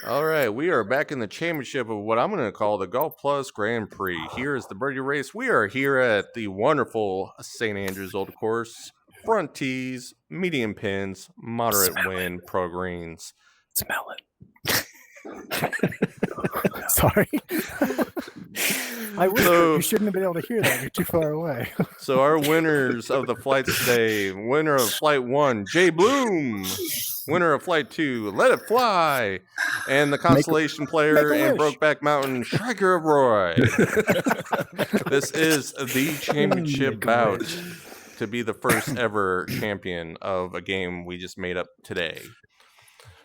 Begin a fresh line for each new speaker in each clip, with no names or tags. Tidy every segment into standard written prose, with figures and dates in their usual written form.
All right, we are back in the championship of what I'm going to call the Golf Plus Grand Prix. Here is the birdie race. We are here at the wonderful St. Andrews Old Course. Front tees, medium pins, moderate wind, pro greens.
Smell it. Sorry. I wish you shouldn't have been able to hear that. You're too far away.
So our winners of the flights today, winner of Flight 1, Jay Bloom. Winner of Flight 2, Let It Fly. And the consolation player in Brokeback Mountain, Striker of Roy. This is the championship bout to be the first ever champion of a game we just made up today.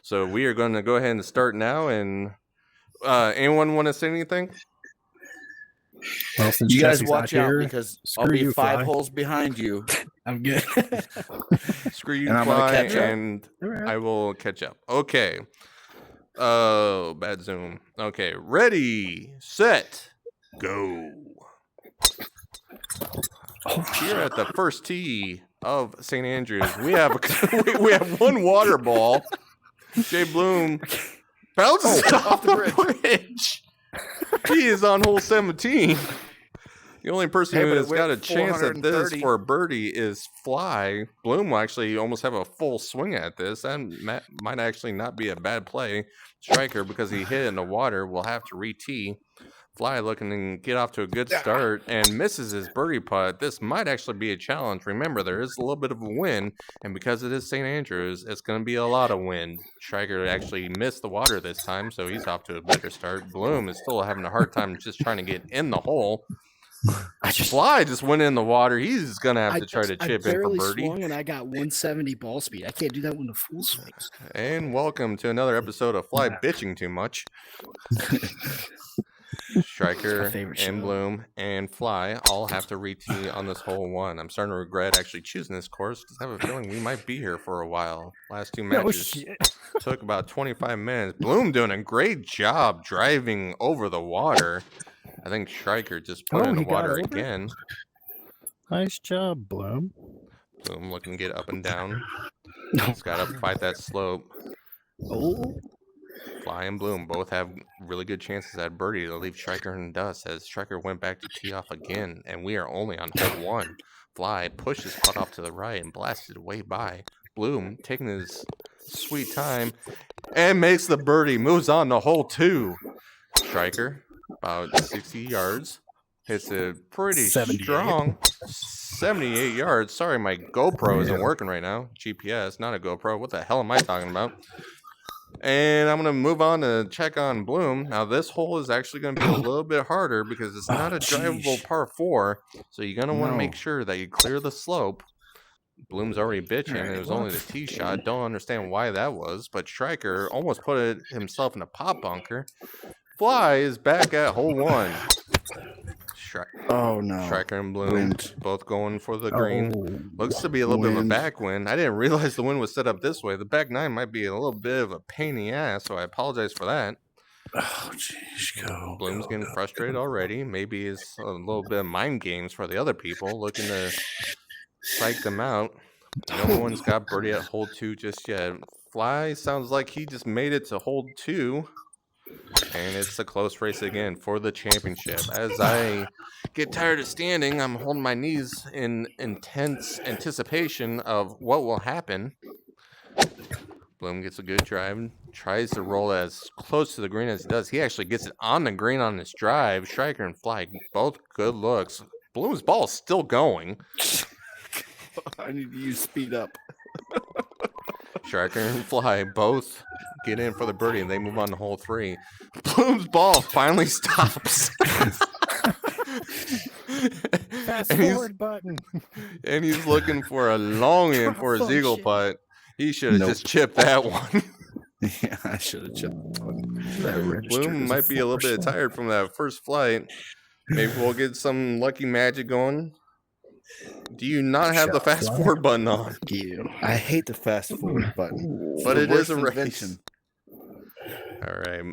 So we are going to go ahead and start now. And anyone want to say anything?
Well, you guys watch out because I'll be 5 holes behind you.
I'm good.
Screw you, and Fly, and I will catch up. Okay. Oh, bad zoom. Okay, ready, set, go. Here at the first tee of St. Andrews, we have one water ball. Jay Bloom bounces off the bridge. He is on hole 17. The only person who has got a chance at this for a birdie is Fly. Bloom will actually almost have a full swing at this. That might actually not be a bad play. Striker, because he hit it in the water, will have to re-tee. Fly looking to get off to a good start and misses his birdie putt. This might actually be a challenge. Remember, there is a little bit of a wind, and because it is St. Andrews, it's going to be a lot of wind. Striker actually missed the water this time, so he's off to a better start. Bloom is still having a hard time just trying to get in the hole. Fly just went in the water. He's going to have to try to chip in for birdie.
I barely swung, and I got 170 ball speed. I can't do that when the full swings.
And welcome to another episode of Fly Bitching Too Much. Striker and Bloom and Fly all have to re-tee on this hole 1. I'm starting to regret actually choosing this course because I have a feeling we might be here for a while. Last 2 matches took about 25 minutes. Bloom doing a great job driving over the water. I think Striker just put in the water again.
Nice job, Bloom.
Bloom looking to get up and down. He's got to fight that slope.
Oh.
Fly and Bloom both have really good chances at birdie to leave Striker in the dust as Striker went back to tee off again, and we are only on hole 1. Fly pushes putt off to the right and blasted way by. Bloom taking his sweet time and makes the birdie, moves on to hole 2. Striker, about 60 yards, hits it pretty strong. 78 yards. Sorry, my GoPro isn't working right now. GPS, not a GoPro. What the hell am I talking about? And I'm going to move on to check on Bloom. Now, this hole is actually going to be a little bit harder because it's not a drivable par 4. So you're going to want to make sure that you clear the slope. Bloom's already bitching. It was only the tee shot. Don't understand why that was. But Striker almost put himself in a pop bunker. Fly is back at hole 1.
Oh, no.
Striker and Bloom both going for the green. Looks to be a little bit of a backwind. I didn't realize the wind was set up this way. The back 9 might be a little bit of a pain in the ass, so I apologize for that.
Oh, jeez.
Bloom's getting frustrated already. Maybe it's a little bit of mind games for the other people, looking to psych them out. No one's got birdie at hole 2 just yet. Fly sounds like he just made it to hole 2. And it's a close race again for the championship. As I get tired of standing, I'm holding my knees in intense anticipation of what will happen. Bloom gets a good drive, tries to roll as close to the green as he does. He actually gets it on the green on his drive. Striker and Fly, both good looks. Bloom's ball is still going.
I need to use speed up.
Striker and Fly both get in for the birdie, and they move on to hole 3. Bloom's ball finally stops.
Fast forward button.
And he's looking for a long in for his eagle putt. He should have just chipped that one.
Yeah, I should have chipped that one.
Bloom might be a little bit tired from that first flight. Maybe we'll get some lucky magic going. Do you not have the fast forward button on?
I hate the fast forward button.
But it is a race. All right.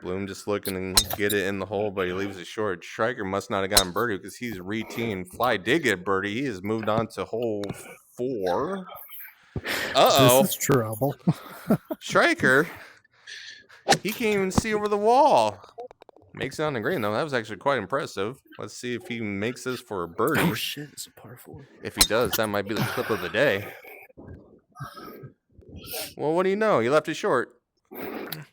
Bloom just looking to get it in the hole, but he leaves it short. Striker must not have gotten birdie because he's re-teeing. Fly did get birdie. He has moved on to hole 4. Uh-oh.
This is trouble.
Striker He can't even see over the wall. Makes it on the green, though. That was actually quite impressive. Let's see if he makes this for a birdie.
Oh, shit. It's a par 4.
If he does, that might be the clip of the day. Well, what do you know? He left it short.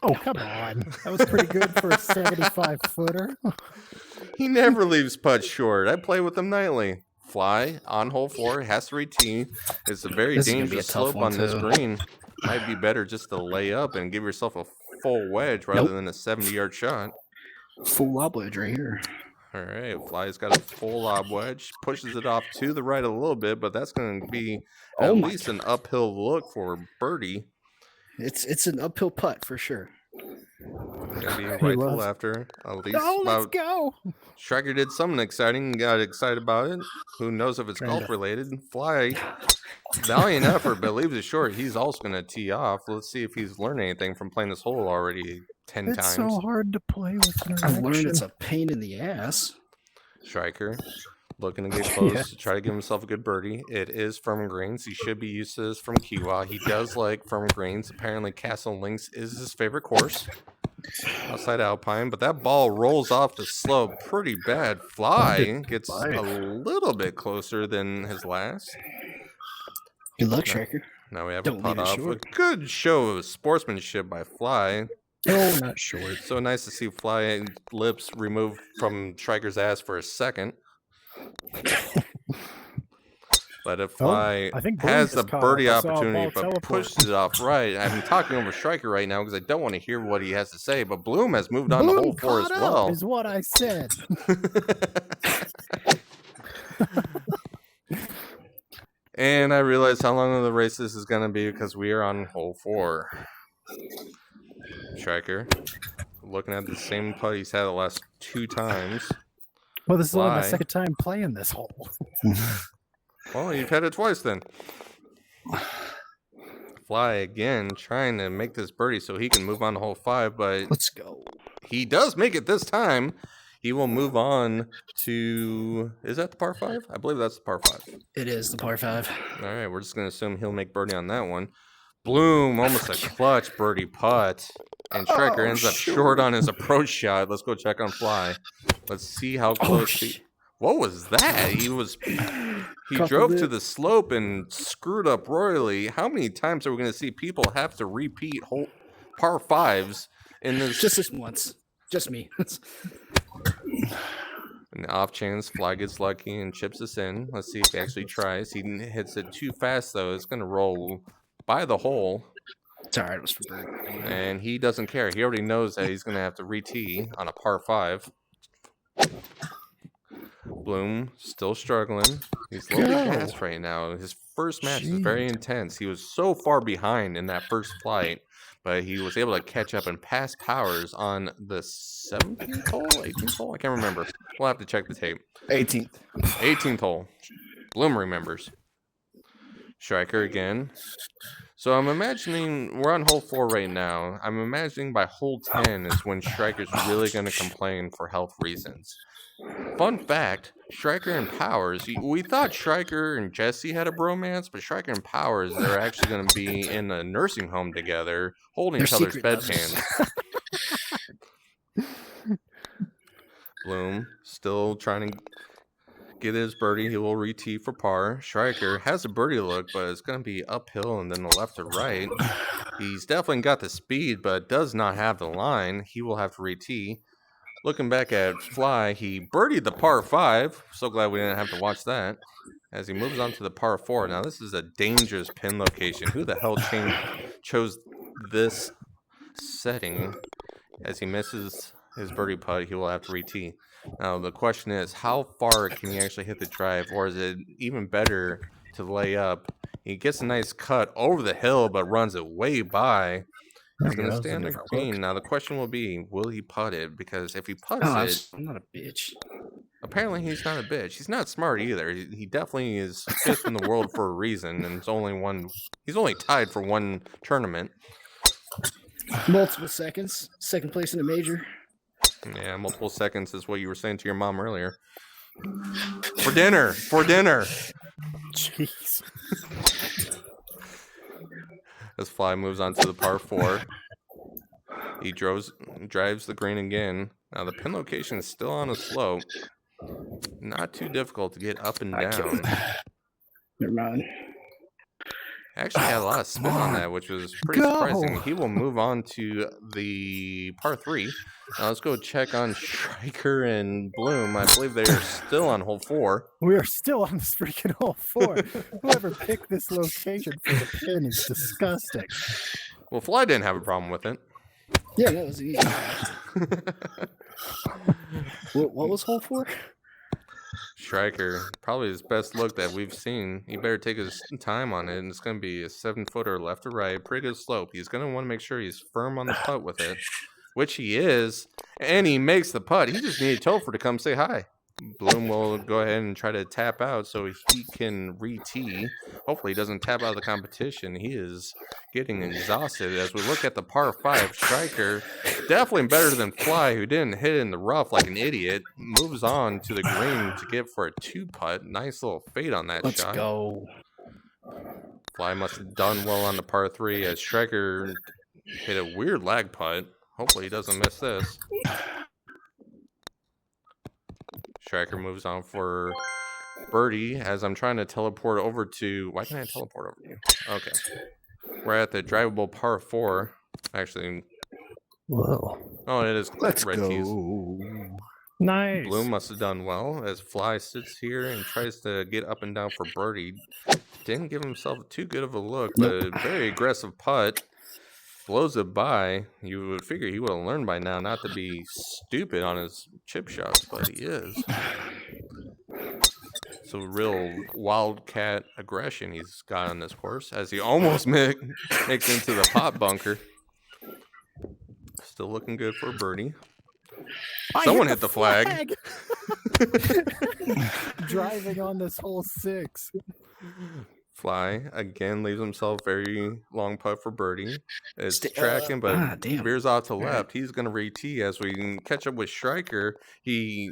Oh, come on. That was pretty good for a 75-footer.
He never leaves putts short. I play with him nightly. Fly on hole 4. Has to retee. It's a very dangerous slope on this green. Might be better just to lay up and give yourself a full wedge rather than a 70-yard shot.
Full lob wedge right here.
All right, Fly's got a full lob wedge. Pushes it off to the right a little bit, but that's going to be at least an uphill look for birdie.
It's an uphill putt for sure.
Gonna be right to left. At least
let's go.
Striker did something exciting and got excited about it. Who knows if it's golf related? Fly, valiant effort, but leaves it short. He's also gonna tee off. Let's see if he's learned anything from playing this hole already 10 times.
It's so hard to play with.
I've learned it's a pain in the ass.
Striker looking to get close to try to give himself a good birdie. It is firm greens. He should be used to this from Kiwa. He does like firm greens. Apparently, Castle Links is his favorite course. Outside Alpine, but that ball rolls off the slope pretty bad. Fly gets a little bit closer than his last.
Good luck, Striker.
Now we have a putt off. A good show of sportsmanship by Fly.
Oh, not short.
So nice to see Fly lips removed from Striker's ass for a second. But if Fly has the birdie opportunity but pushes it off right, I'm talking over Striker right now because I don't want to hear what he has to say, but Bloom has moved on to hole 4 as well.
Is what I said.
And I realize how long of the race this is going to be because we are on hole 4. Striker looking at the same putt he's had the last 2 times.
Well, this is only my second time playing this hole.
Well, you've had it twice then. Fly again, trying to make this birdie so he can move on to hole 5, but
let's go.
He does make it this time. He will move on to, is that the par 5? I believe that's the par 5.
It is the par 5.
All right, we're just going to assume he'll make birdie on that one. Bloom, almost a clutch birdie putt. And Striker ends up short on his approach shot. Let's go check on Fly. Let's see how close what was that? He drove to the slope and screwed up royally. How many times are we going to see people have to repeat whole par 5s in this?
Just this once. Just me.
And off chance, Fly gets lucky and chips us in. Let's see if he actually tries. He hits it too fast, though. It's going to roll by the hole.
It's all right. It was for birdie.
And he doesn't care. He already knows that he's going to have to re-tee on a par 5. Bloom still struggling. He's a little bit gassed right now. His first match was very intense. He was so far behind in that first flight, but he was able to catch up and pass Powers on the 17th hole, 18th hole. I can't remember. We'll have to check the tape. 18th hole. Bloom remembers. Striker again. So I'm imagining we're on hole 4 right now. I'm imagining by hole 10 is when Striker's really going to complain for health reasons. Fun fact, Striker and Powers, we thought Striker and Jesse had a bromance, but Striker and Powers, they're actually going to be in a nursing home together, holding each other's bedpans. Bloom, still trying to get his birdie. He will re-tee for par. Striker has a birdie look, but it's going to be uphill and then the left to right. He's definitely got the speed, but does not have the line. He will have to re-tee. Looking back at Fly, he birdied the par 5. So glad we didn't have to watch that. As he moves on to the par 4. Now, this is a dangerous pin location. Who the hell chose this setting? As he misses his birdie putt, he will have to re-tee. Now, the question is, how far can he actually hit the drive? Or is it even better to lay up? He gets a nice cut over the hill, but runs it way by. He's going to stay on the green. Now, the question will be, will he putt it? Because if he putts it...
I'm not a bitch.
Apparently, he's not a bitch. He's not smart either. He definitely is 5th in the world for a reason, and he's only tied for one tournament.
Multiple seconds. Second place in a major.
Yeah, multiple seconds is what you were saying to your mom earlier. For dinner.
Jeez.
As Fly moves on to the par 4. He drives the green again. Now the pin location is still on a slope. Not too difficult to get up and down.
Never mind.
Actually had a lot of spin on that, which was pretty surprising. He will move on to the par 3. Now let's go check on Striker and Bloom. I believe they are still on hole 4.
We are still on this freaking hole 4. Whoever picked this location for the pin is disgusting.
Well, Fly didn't have a problem with it.
Yeah, that was easy. What was hole 4?
Striker, probably his best look that we've seen. He better take his time on it, and it's going to be a 7-footer left to right, pretty good slope. He's going to want to make sure he's firm on the putt with it, which he is, and he makes the putt. He just needed Topher to come say hi. Bloom will go ahead and try to tap out so he can re-tee. Hopefully he doesn't tap out of the competition. He is getting exhausted. As we look at the par 5, Striker, definitely better than Fly, who didn't hit it in the rough like an idiot, moves on to the green to get for a 2-putt. Nice little fade on that shot.
Let's go.
Fly must have done well on the par 3 as Striker hit a weird lag putt. Hopefully he doesn't miss this. Striker moves on for birdie as I'm trying to teleport over to... Why can't I teleport over to you? Okay. We're at the drivable par 4. Actually...
Whoa.
Oh, it is
Let's
red
go.
tees.
Nice.
Bloom must have done well as Fly sits here and tries to get up and down for birdie. Didn't give himself too good of a look, but a very aggressive putt. Blows it by. You would figure he would have learned by now not to be stupid on his chip shots, but he is. So real wildcat aggression he's got on this course as he almost makes into the pot bunker. Still looking good for a birdie. Someone hit the flag.
Driving on this hole 6.
Fly again leaves himself very long putt for birdie. It's tracking, but veers off to left. He's going to re-tee as we can catch up with Striker. He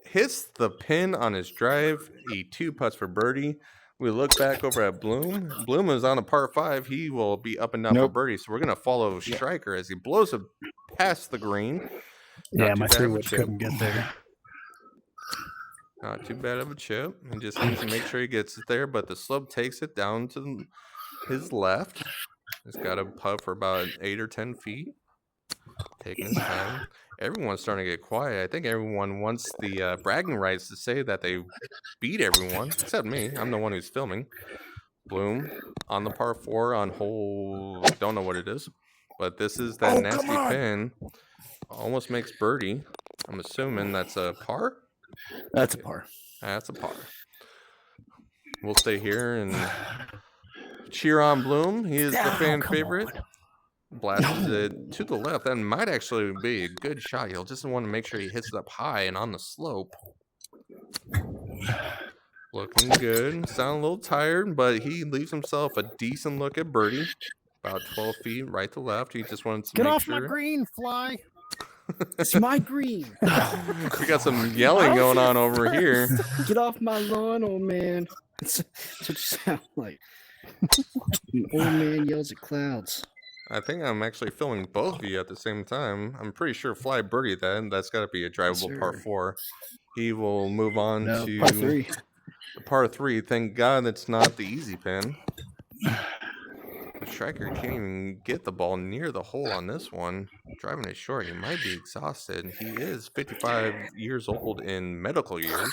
hits the pin on his drive. He 2-putts for birdie. We look back over at Bloom. Bloom is on a par 5. He will be up and down for birdie. So we're going to follow Striker as he blows it past the green.
Yeah, my 3-wood couldn't get there.
Not too bad of a chip. He just needs to make sure he gets it there, but the slope takes it down to his left. He's got a putt for about 8 or 10 feet. Taking his time. Everyone's starting to get quiet. I think everyone wants the bragging rights to say that they beat everyone, except me. I'm the one who's filming. Bloom on the par 4 on hole... Don't know what it is, but this is that nasty pin. Almost makes birdie. I'm assuming that's a par?
That's a par.
That's a par. We'll stay here and cheer on Bloom. He is the fan favorite. Blasts it to the left. That might actually be a good shot. He'll just want to make sure he hits it up high and on the slope. Looking good. Sound a little tired, but he leaves himself a decent look at birdie. About 12 feet right to left. He just wanted to
Get
make
off
sure.
my green, Fly.
It's my green.
We got some yelling going on over here.
Get off my lawn, old man. That's what you sound like. An old man yells at clouds.
I think I'm actually filming both of you at the same time. I'm pretty sure Fly birdie then. That's got to be a drivable par 4. He will move on to
par 3.
the par 3. Thank God it's not the easy pin. The Striker can't even get the ball near the hole on this one. Driving it short, he might be exhausted. He is 55 years old in medical years.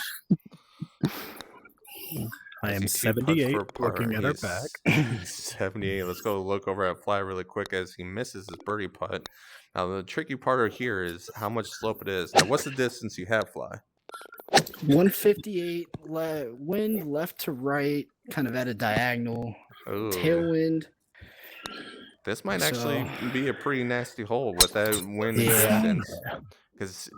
I am 78, looking at our back.
78. Let's go look over at Fly really quick as he misses his birdie putt. Now, the tricky part here is how much slope it is. Now, what's the distance you have, Fly?
158, wind left to right, kind of at a diagonal.
Ooh.
Tailwind.
This might actually be a pretty nasty hole with that wind distance. Because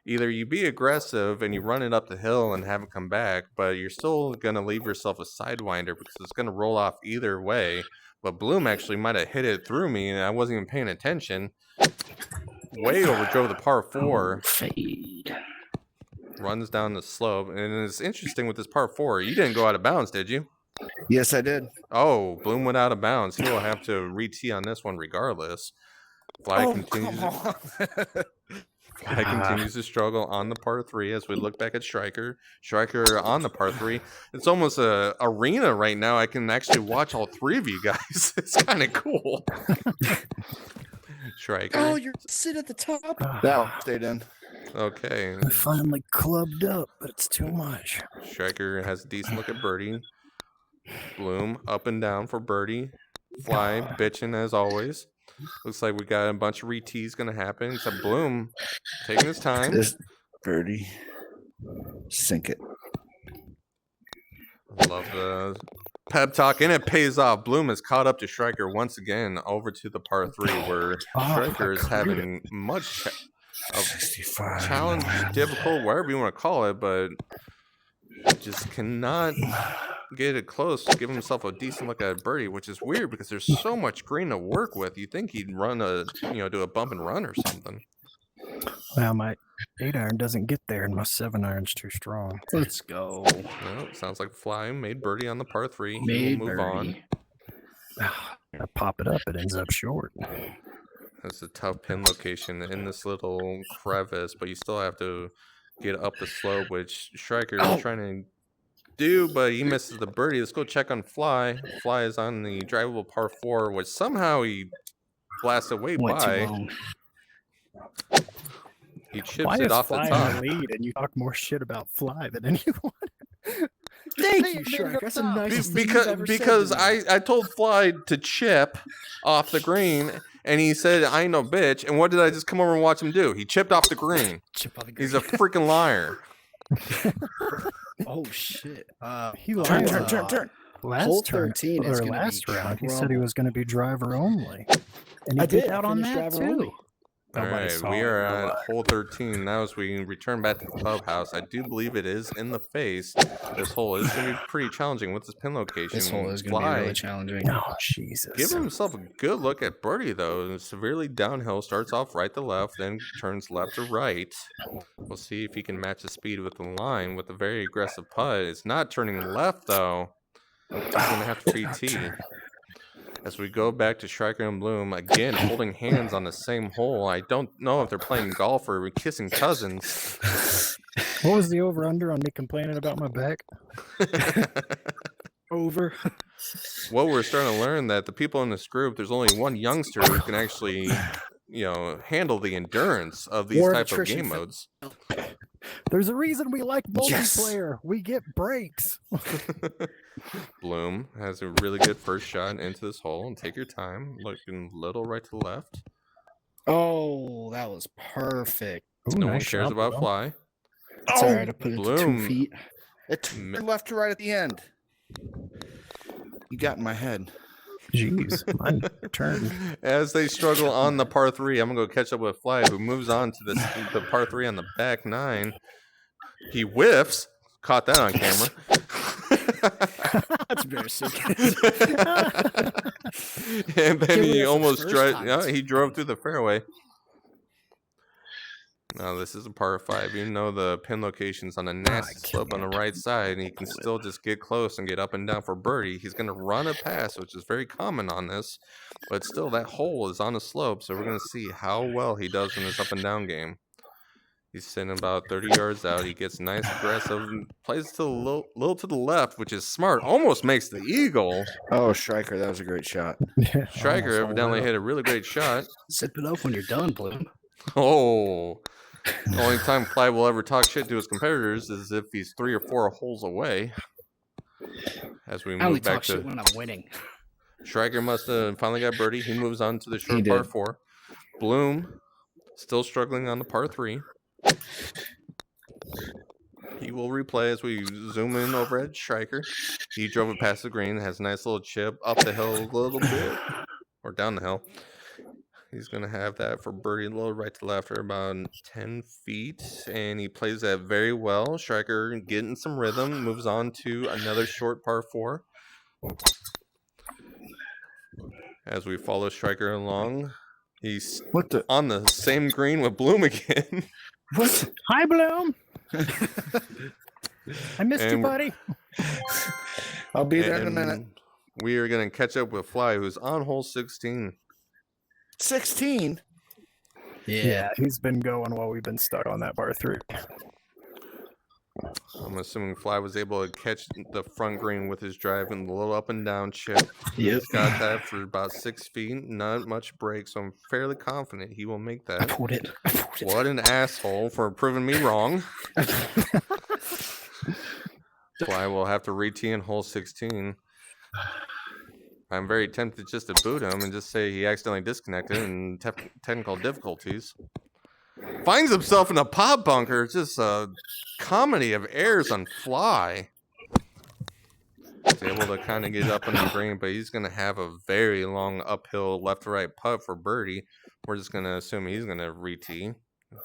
either you be aggressive and you run it up the hill and have it come back, but you're still going to leave yourself a sidewinder because it's going to roll off either way. But Bloom actually might have hit it through me and I wasn't even paying attention. Way overdrove the par 4.
Fade.
Runs down the slope. And it's interesting with this par 4. You didn't go out of bounds, did you?
Yes, I did.
Oh, Bloom went out of bounds. He will have to re-tee on this one regardless. Fly
Oh,
continues.
come on.
Fly continues to struggle on the par 3 as we look back at Striker. Striker on the par 3. It's almost a arena right now. I can actually watch all three of you guys. It's kind of cool. Striker.
Oh, you're sitting at the top.
That'll stayed in.
Okay.
I finally clubbed up, but it's too much.
Striker has a decent look at birdie. Bloom up and down for birdie. Fly bitching as always. Looks like we got a bunch of re-tees going to happen. Except Bloom taking his time.
This birdie. Sink it.
Love the pep talk, and it pays off. Bloom has caught up to Striker once again over to the par 3 where Striker is having much of
65.
challenge, difficult, whatever you want to call it, but just cannot get it close to give himself a decent look at birdie, which is weird because there's so much green to work with. You think he'd run do a bump and run or something.
Well, my 8-iron doesn't get there, and my 7-iron's too strong.
Let's go.
Well, sounds like Fly made birdie on the par 3. He
Made
will move on.
I pop it up, it ends up short.
That's a tough pin location in this little crevice, but you still have to get up the slope, which Striker is trying to do, but he misses the birdie. Let's go check on Fly. Fly is on the drivable par 4, which somehow he blasted way
Went too
by.
long.
He chips
Why
it
is
off the
Fly
top.
in the lead, and you talk more shit about Fly than anyone?
Thank you, Shark. That's the nicest thing you've ever
Because
said to me.
I told Fly to chip off the green, and he said, I ain't no bitch. And what did I just come over and watch him do? He chipped off the green.
Chip on the
He's a freaking liar.
Oh shit.
He lied.
Turn.
Last
Hole
turn,
13
or
is gonna
last
be
round, he said he
trouble.
was going to be driver only. And he
I
did
did.
out
I
on
finished
that
driver
too.
only.
All
Nobody
right,
saw
we
it.
are at hole 13 now as we return back to the clubhouse. I do believe it is in the face. This hole is going to be pretty challenging with this pin location.
This hole is going to be
Fly
really challenging.
Oh, Jesus.
giving himself a good look at birdie, though. Severely downhill, starts off right to left, then turns left to right. We'll see if he can match the speed with the line with a very aggressive putt. It's not turning left, though. He's going to have to re-tee. As we go back to Striker and Bloom, again, holding hands on the same hole. I don't know if they're playing golf or kissing cousins.
What was the over-under on me complaining about my back?
Over.
Well, we're starting to learn that the people in this group, there's only one youngster who can actually, handle the endurance of these
War
type of
attrition
game
for-
modes.
There's a reason we like
Yes.
multiplayer. We get breaks.
Bloom has a really good first shot into this hole, and take your time, looking a little right to left.
Oh, that was perfect.
Ooh,
No one
nice
cares
shot,
about
Will.
Fly.
It's all right. I put it to
Bloom.
2 feet.
It turned left to right at the end. You got in my head.
Jeez, my turn.
As they struggle on the par 3, I'm gonna go catch up with Fly, who moves on to the par 3 on the back 9. He whiffs. Caught that on camera.
That's embarrassing.
And then
Can't
he
believe that's
almost
the first time.
drove. He drove through the fairway. Now this is a par 5. Even though the pin location's on a nasty slope on the right side, and he can still just get close and get up and down for birdie. He's going to run a pass, which is very common on this, but still that hole is on a slope, so we're going to see how well he does in his up and down game. He's sitting about 30 yards out. He gets nice, aggressive, and plays to the little to the left, which is smart. Almost makes the eagle.
Oh, Striker, that was a great shot.
Yeah,
Striker
almost
evidently
all
hit a really great shot.
Sip it up when you're done, Bloom.
Oh, the only time Fly will ever talk shit to his competitors is if he's 3 or 4 holes away. As we
I only
move back
talk shit
to
when I'm winning.
Striker, must have finally got birdie. He moves on to the short
He
par
did.
4. Bloom still struggling on the par 3. He will replay as we zoom in over at Striker. He drove it past the green, has a nice little chip up the hill a little bit, or down the hill. He's going to have that for birdie a little right to left, or about 10 feet, and he plays that very well. Striker getting some rhythm, moves on to another short par 4. As we follow Striker along, he's
What the?
on the same green with Bloom again.
What?
Hi, Bloom. I missed you,
And-
buddy.
I'll be there in a
And
minute.
We are going to catch up with Fly, who's on hole 16.
16.
Yeah, he's been going while we've been stuck on that par 3.
I'm assuming Fly was able to catch the front green with his drive and a little up and down chip.
Yep.
He's got that for about 6 feet, not much break, so I'm fairly confident he will make that.
I pulled it.
What an asshole for proving me wrong. Fly will have to re-tee in hole 16. I'm very tempted just to boot him and just say he accidentally disconnected and technical difficulties. Finds himself in a pot bunker. Just a comedy of errors on Fly. He's able to kind of get up on the green, but he's going to have a very long uphill left-to-right putt for birdie. We're just going to assume he's going to re-tee.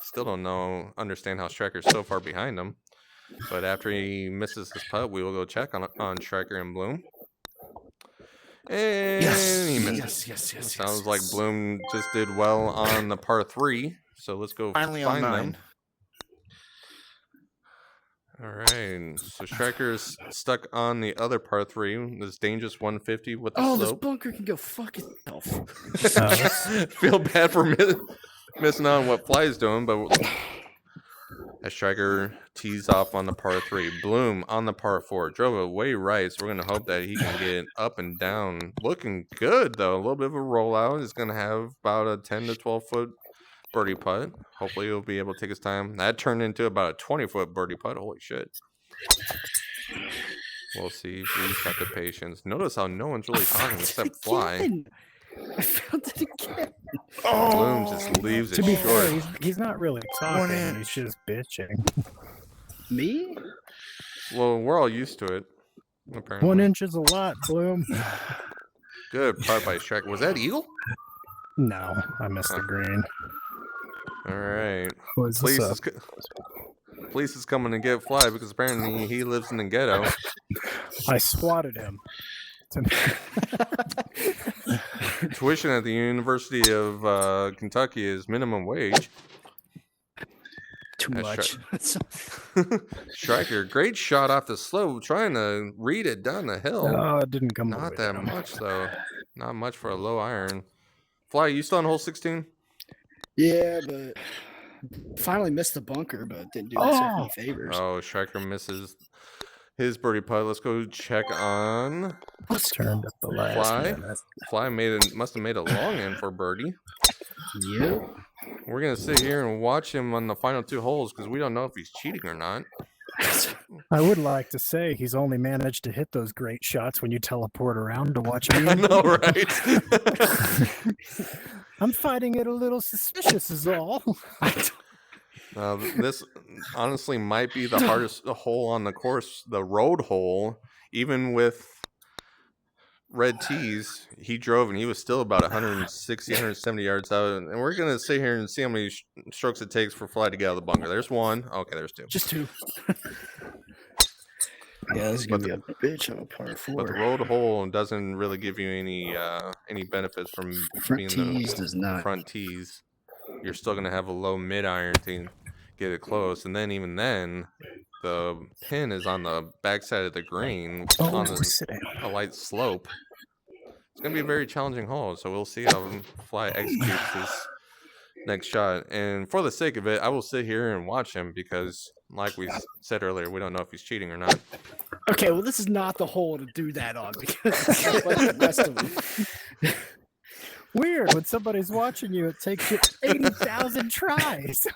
Still don't understand how Striker's so far behind him. But after he misses his putt, we will go check on Striker and Bloom. And he missed.
Yes.
Sounds like Bloom just did well on the par 3. So let's go
Finally
find
on 9.
them. All right. So Striker's stuck on the other par 3. This dangerous 150 with the
this
slope.
bunker can go fuck itself.
Feel bad for missing out on what Fly's doing, but as Striker tees off on the par 3. Bloom on the par 4. Drove it way right, so we're going to hope that he can get up and down. Looking good, though. A little bit of a rollout. He's going to have about a 10 to 12-foot birdie putt. Hopefully he'll be able to take his time. That turned into about a 20-foot birdie putt. Holy shit. We'll see if he's got the patience. Notice how no one's really talking except Fly.
I found it again.
Bloom just leaves it
To be
short.
fair, he's not really talking. He's just bitching.
Me?
Well, we're all used to it, apparently.
1 inch is a lot, Bloom.
Good putt by Striker. Was that eagle?
No, I missed the green.
All right.
What's this up?
Police is coming to get Fly because apparently he lives in the ghetto.
I swatted him.
Tuition at the University of Kentucky is minimum wage.
Too much.
Striker, great shot off the slope, trying to read it down the hill.
No, it didn't come.
Not that much though. Not much for a low iron. Fly, you still on hole 16?
Yeah, but finally missed the bunker, but didn't do myself any favors.
Oh, Striker misses his birdie putt. Let's go check on
Turned up the last
Fly.
minute.
Fly must have made a long end for birdie.
Yep.
We're gonna sit here and watch him on the final 2 holes because we don't know if he's cheating or not.
I would like to say he's only managed to hit those great shots when you teleport around to watch me.
I know, right?
I'm finding it a little suspicious is all.
This honestly might be the hardest hole on the course, the road hole. Even with red tees, he drove and he was still about 160, 170 yards out. And we're going to sit here and see how many strokes it takes for Fly to get out of the bunker. There's 1. Okay, there's 2.
Just 2. Yeah, this is going to be a bitch on a par 4.
But the road hole doesn't really give you any benefits from
Front tees does not.
Front tees. You're still going to have a low mid iron to get it close. And then even then, the pin is on the backside of the green on a light slope. It's going to be a very challenging hole. So we'll see how Fly executes this next shot. And for the sake of it, I will sit here and watch him because, like we said earlier, we don't know if he's cheating or not.
Okay, well, this is not the hole to do that on because it's not like the rest of them.
Weird. When somebody's watching you, it takes you 80,000 tries.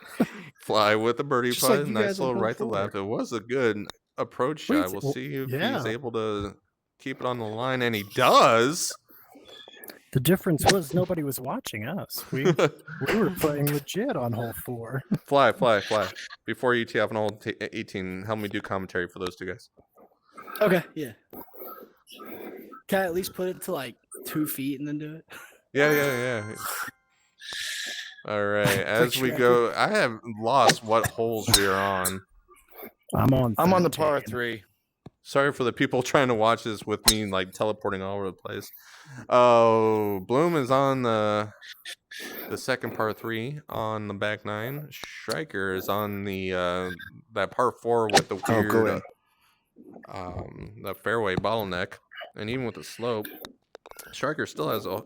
Fly with a birdie
Just like
putt,
you
nice
guys on
little
hole
right to
4.
left. It was a good approach shot. We'll see if he's able to keep it on the line, and he does.
The difference was nobody was watching us. We were playing legit on hole 4.
Fly. Before you tee off on hole 18, help me do commentary for those 2 guys.
Okay, yeah. Can I at least put it to like 2 feet and then do it?
Yeah. All right, as we go, I have lost what holes we are on.
I'm on
the par 3.
Sorry for the people trying to watch this with me, like teleporting all over the place. Oh, Bloom is on the second par 3 on the back 9. Striker is on the that par 4 with the weird the fairway bottleneck, and even with the slope, Striker still has a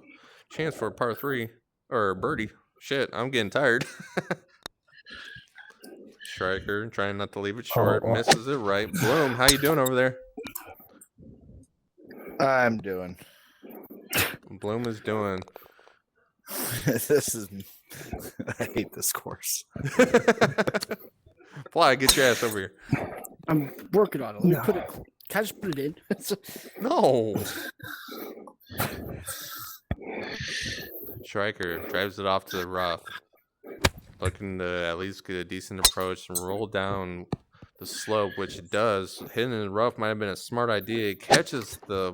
chance for a par 3 or a birdie. shit, I'm getting tired. Striker trying not to leave it short. Misses it right. Bloom, how you doing over there?
I'm doing.
Bloom is doing.
I hate this course.
Fly, get your ass over here.
I'm working on it. Let me put it. Can I just put it in?
No. Striker drives it off to the rough. Looking to at least get a decent approach and roll down the slope, which it does. Hitting in the rough might have been a smart idea. It catches the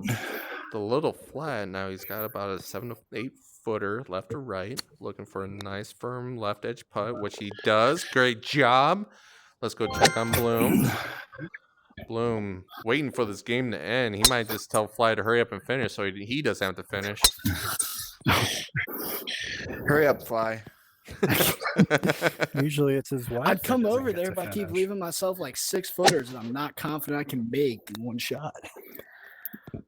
little flat. Now he's got about a 7 to 8 footer left or right. Looking for a nice firm left edge putt, which he does. Great job. Let's go check on Bloom. Bloom waiting for this game to end. He might just tell Fly to hurry up and finish so he doesn't have to finish.
Hurry up, Fly.
Usually it's his wife.
I'd come over there if I keep leaving myself like 6 footers and I'm not confident I can make in one shot.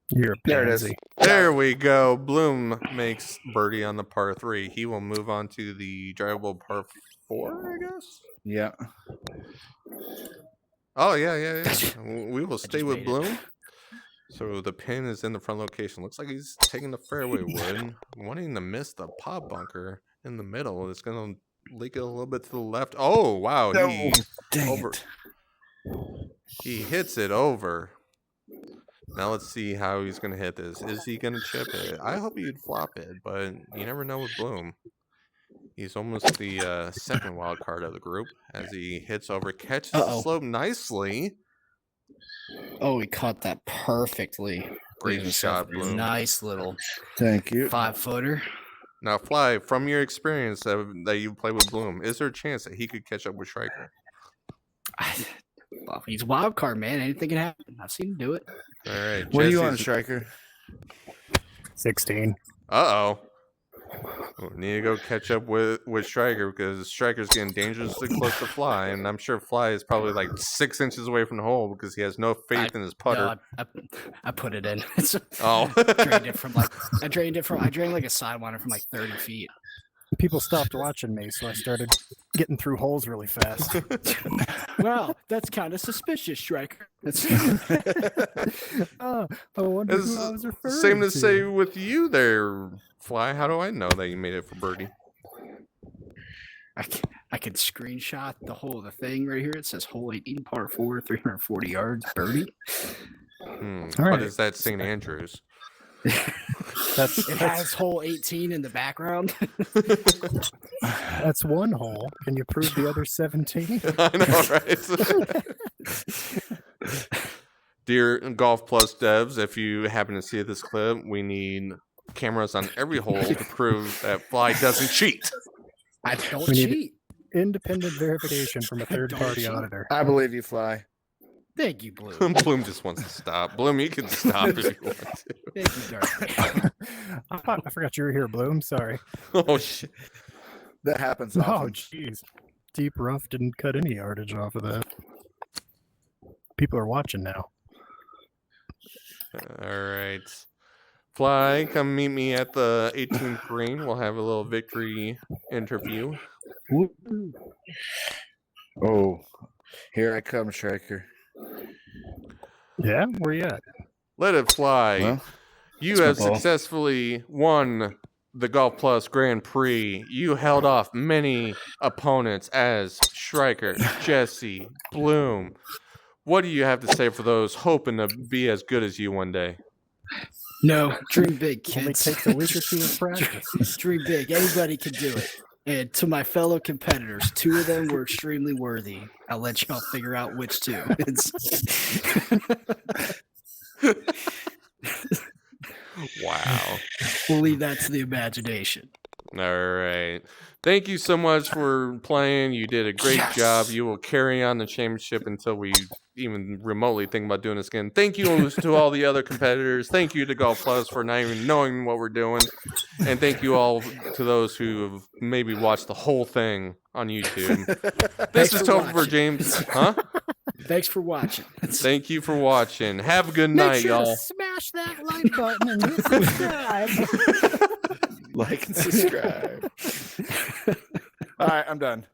You're a
there it is.
pansy.
There we go. Bloom makes birdie on the par 3. He will move on to the drivable par 4, I guess.
Yeah.
Oh, yeah. We will stay with Bloom. So the pin is in the front location. Looks like he's taking the fairway wood. Wanting to miss the pot bunker in the middle. It's going to leak it a little bit to the left. Oh, wow. He hits it over. Now let's see how he's going to hit this. Is he going to chip it? I hope he'd flop it, but you never know with Bloom. He's almost the second wild card of the group as he hits over, catches the slope nicely.
Oh, he caught that perfectly.
Great shot, Bloom.
Nice little.
Thank you.
5-footer.
Now, Fly, from your experience that you play with Bloom, is there a chance that he could catch up with Striker?
Well, he's a wild card, man. Anything can happen. I've seen him do it.
All right.
What are you on, Striker?
16.
Uh-oh. We need to go catch up with Striker because Striker's getting dangerously close to Fly, and I'm sure Fly is probably like 6 inches away from the hole because he has no faith in his putter.
No, I put it in.
Oh.
I drained like a sidewinder from like 30 feet.
People stopped watching me, so I started getting through holes really fast.
Wow, that's kind of suspicious, Striker.
I wonder who I was referring
same to say with you there, Fly. How do I know that you made it for birdie?
I could screenshot the thing right here. It says hole 18, par 4, 340 yards, birdie.
What is that, St. Andrews?
It has hole 18 in the background.
That's one hole. Can you prove the other 17?
I know, right? Dear Golf Plus devs, if you happen to see this clip, we need cameras on every hole to prove that Fly doesn't cheat.
I don't cheat.
Independent verification from a third-party auditor.
I believe you, Fly.
Thank you, Bloom.
Bloom just wants to stop. Bloom, you can stop if you want to.
Thank you, Dark.
I forgot you were here, Bloom. Sorry.
Oh, shit.
That happens
Oh,
often.
jeez. Deep Rough didn't cut any yardage off of that. People are watching now.
All right. Fly, come meet me at the 18th green. We'll have a little victory interview.
Oh, here I come, Striker.
Yeah, where you at?
Let it fly.
Well,
you have successfully won the Golf Plus Grand Prix. You held off many opponents as Striker, Jesse, Bloom. What do you have to say for those hoping to be as good as you one day?
No, dream big,
Only
kids.
takes a week or two of practice.
Dream big. Anybody can do it. And to my fellow competitors, 2 of them were extremely worthy. I'll let y'all figure out which 2.
Wow.
We'll leave that to the imagination.
All right. Thank you so much for playing. You did a great job. You will carry on the championship until we even remotely think about doing this again. Thank you to all the other competitors. Thank you to Golf Plus for not even knowing what we're doing. And thank you all to those who have maybe watched the whole thing on YouTube. This is Topher James. Huh?
Thanks for watching.
Thank you for watching. Have a good
Make
night,
sure
y'all.
to smash that like button and hit subscribe.
Like and subscribe. All right, I'm done.